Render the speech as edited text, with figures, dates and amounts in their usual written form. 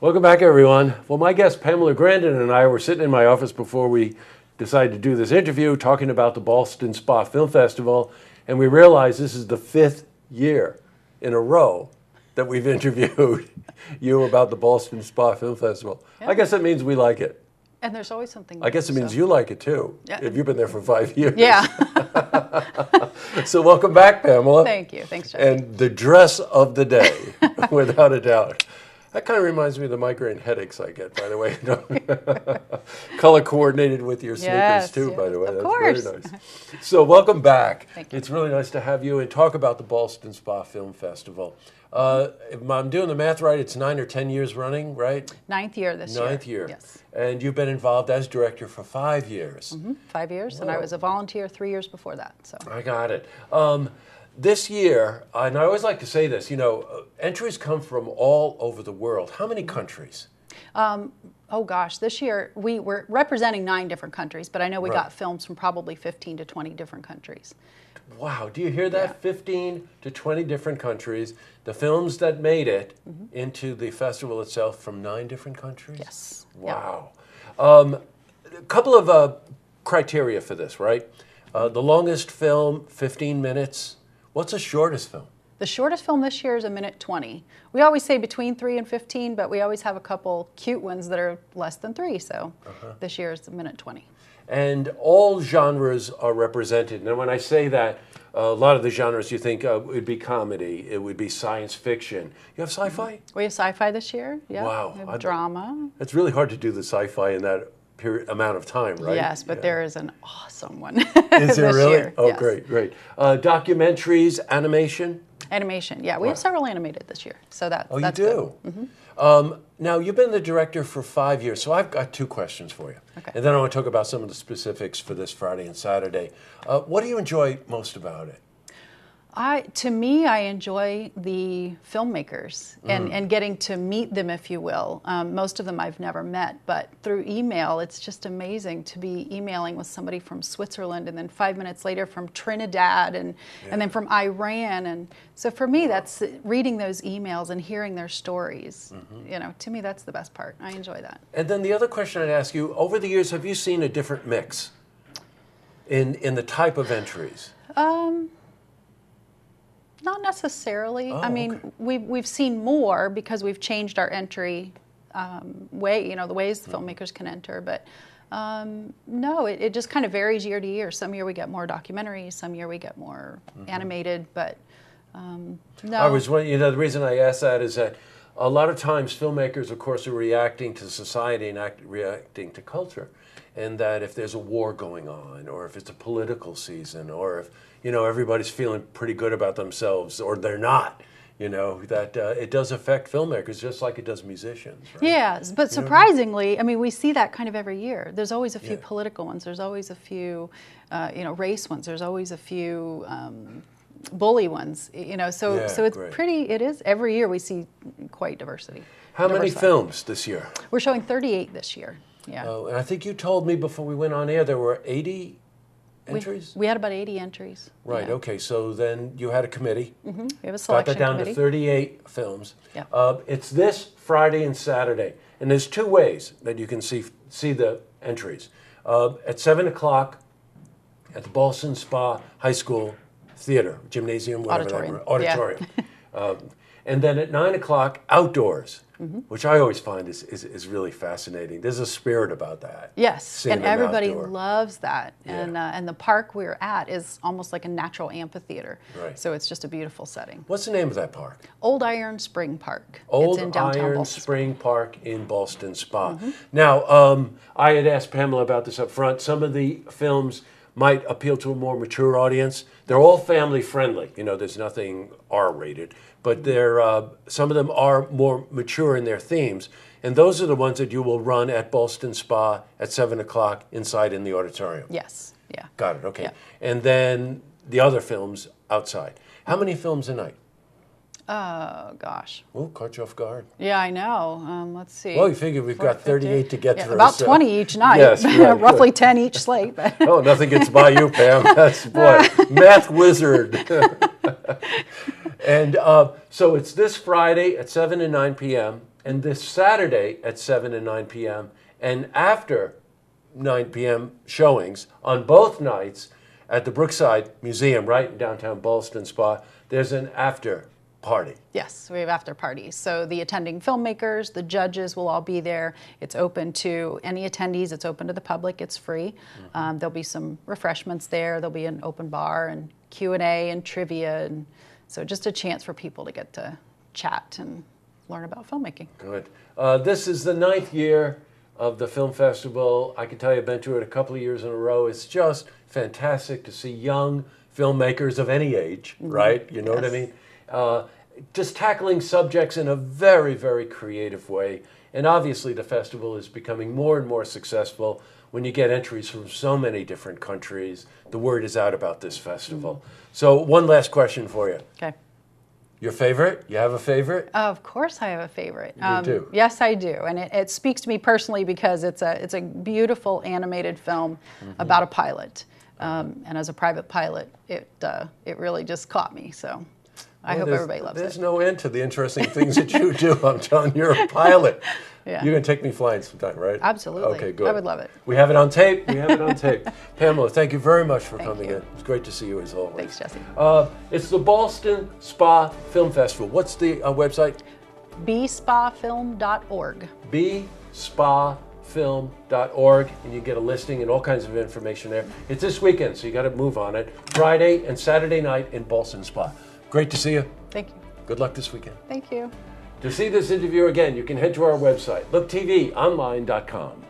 Welcome back, everyone. Well, my guest Pamela Grandin and I were sitting in my office before we decided to do this interview talking about the Ballston Spa Film Festival, and we realized this is the 5th year in a row that we've interviewed you about the Ballston Spa Film Festival. Yeah. I guess that means we like it. And there's always something new, I guess it means you like it too, if you've been there for 5 years. Yeah. So welcome back, Pamela. Thank you. Thanks, Jeff. And the dress of the day, without a doubt. That kind of reminds me of the migraine headaches I get, by the way. Color coordinated with your sneakers, too, by the way. Of That's course. very nice. So welcome back. Thank you. It's really nice to have you and talk about the Ballston Spa Film Festival. If I'm doing the math right, it's 9 or 10 years running, right? 9th year this year. 9th year. Yes. And you've been involved as director for 5 years. 5 years, and I was a volunteer 3 years before that. So I got it. This year, and I always like to say this, entries come from all over the world. How many countries? Oh gosh, this year we were representing 9 different countries, but I know we got films from probably 15 to 20 different countries. Wow, do you hear that? Yeah. 15 to 20 different countries. The films that made it into the festival itself from 9 different countries? Yes. Wow. A couple of criteria for this, right? The longest film, 15 minutes. What's the shortest film? The shortest film this year is 1:20. We always say between 3 and 15, but we always have a couple cute ones that are less than 3, so this year is 1:20. And all genres are represented. Now, when I say that, a lot of the genres you think would be comedy, it would be science fiction. You have sci-fi? We have sci-fi this year, yeah. Wow. We have drama. It's really hard to do the sci-fi in that amount of time, right? Yes, but there is an awesome one. Is there really? Year. Oh, yes. Great. Documentaries, animation? Animation, yeah. We have several animated this year, so that's you do? Good. Now, you've been the director for 5 years, so I've got 2 questions for you. Okay. And then I want to talk about some of the specifics for this Friday and Saturday. What do you enjoy most about it? To me, I enjoy the filmmakers and getting to meet them, if you will. Most of them I've never met, but through email, it's just amazing to be emailing with somebody from Switzerland and then 5 minutes later from Trinidad and then from Iran. And so for me, that's reading those emails and hearing their stories. To me, that's the best part. I enjoy that. And then the other question I'd ask you, over the years, have you seen a different mix in the type of entries? Not necessarily. I mean, we've seen more because we've changed our entry way, the ways the filmmakers can enter. But no, it just kind of varies year to year. Some year we get more documentaries, some year we get more animated. But no. The reason I ask that is that a lot of times filmmakers, of course, are reacting to society and reacting to culture. And that if there's a war going on, or if it's a political season, or if everybody's feeling pretty good about themselves, or they're not, that it does affect filmmakers just like it does musicians. Right? Yes, but surprisingly, I mean, we see that kind of every year. There's always a few political ones. There's always a few, race ones. There's always a few bully ones. So it's pretty. It is every year we see quite diversity. How many films this year? We're showing 38 this year. Yeah. Oh, and I think you told me before we went on air there were 80 entries? We had about 80 entries. Right, okay. So then you had a committee. We have a selection committee. Got that down committee. to 38 films. Yeah. It's this Friday and Saturday. And there's 2 ways that you can see the entries. At 7 o'clock at the Ballston Spa High School Theater, Gymnasium, whatever. Auditorium. And then at 9 o'clock, outdoors. Which I always find is really fascinating. There's a spirit about that. Yes, and everybody loves that. And the park we're at is almost like a natural amphitheater. Right. So it's just a beautiful setting. What's the name of that park? Old Iron Spring Park. Old it's in downtown Iron Ballston Spring Park in Ballston Spa. Now, I had asked Pamela about this up front. Some of the films might appeal to a more mature audience. They're all family friendly. There's nothing R-rated. But some of them are more mature in their themes. And those are the ones that you will run at Ballston Spa at 7 o'clock inside in the auditorium. Yes, yeah. Got it, okay. Yeah. And then the other films outside. How many films a night? Oh, gosh. Oh, caught you off guard. Yeah, I know. Let's see. Well, you figure we've got 38 to get through. About 20 each night. Yes, right, roughly 10 each slate. Oh, nothing gets by you, Pam. That's, boy, math wizard. And so it's this Friday at 7 and 9 p.m. and this Saturday at 7 and 9 p.m. and after 9 p.m. showings on both nights at the Brookside Museum, right in downtown Ballston Spa. There's an after party. Yes, we have after parties. So the attending filmmakers, the judges will all be there. It's open to any attendees. It's open to the public. It's free. There'll be some refreshments there. There'll be an open bar and Q&A and trivia. And so just a chance for people to get to chat and learn about filmmaking. Good. This is the 9th year of the film festival. I can tell you I've been to it a couple of years in a row. It's just fantastic to see young filmmakers of any age, right? You know what I mean? Just tackling subjects in a very, very creative way. And obviously the festival is becoming more and more successful when you get entries from so many different countries. The word is out about this festival. So one last question for you. Okay. Your favorite? You have a favorite? Of course I have a favorite. You do? Yes, I do. And it speaks to me personally because it's a beautiful animated film about a pilot. And as a private pilot, it really just caught me. So I hope everybody loves it. There's no end to the interesting things that you do. I'm telling you, you're a pilot. Yeah. You're going to take me flying sometime, right? Absolutely. Okay, good. I would love it. We have it on tape. We have it on tape. Pamela, thank you very much for coming in. It's great to see you as always. Thanks, Jesse. It's the Ballston Spa Film Festival. What's the website? bspafilm.org. bspafilm.org, and you get a listing and all kinds of information there. It's this weekend, so you got to move on it. Friday and Saturday night in Ballston Spa. Great to see you. Thank you. Good luck this weekend. Thank you. To see this interview again, you can head to our website, looktvonline.com.